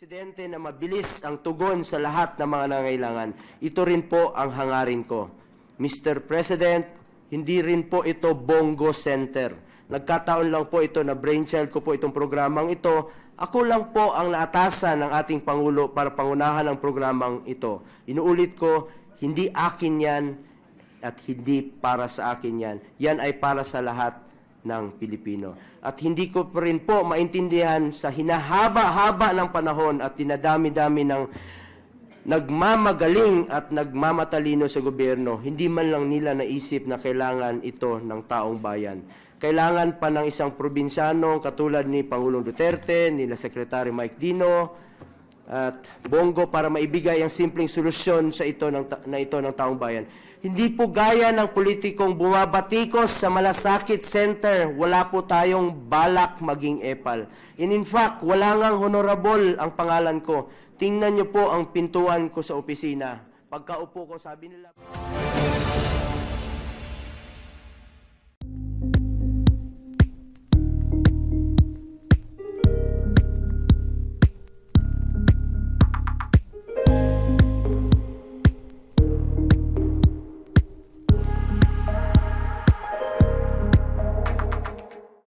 Presidente na mabilis ang tugon sa lahat ng mga nangangailangan. Ito rin po ang hangarin ko. Mr. President, hindi rin po ito Bongo Center. Nagkataon lang po ito na brainchild ko po itong programang ito. Ako lang po ang naatasan ng ating Pangulo para pangunahan ang programang ito. Inuulit ko, hindi akin yan at hindi para sa akin yan. Yan ay para sa lahat ng Pilipino. At hindi ko pa rin po maintindihan sa hinahaba-haba ng panahon at dinadami-dami ng nagmamagaling at nagmamatalino sa gobyerno, hindi man lang nila naisip na kailangan ito ng taong bayan. Kailangan pa ng isang probinsyano katulad ni Pangulong Duterte, nila Secretary Mike Dino, at Bongo para maibigay ang simpleng solusyon sa ito ng taong bayan. Hindi po gaya ng politikong bumabatikos sa malasakit center, wala po tayong balak maging epal. In fact, wala ngang honorable ang pangalan ko. Tingnan niyo po ang pintuan ko sa opisina. Pagkaupo ko, sabi nila...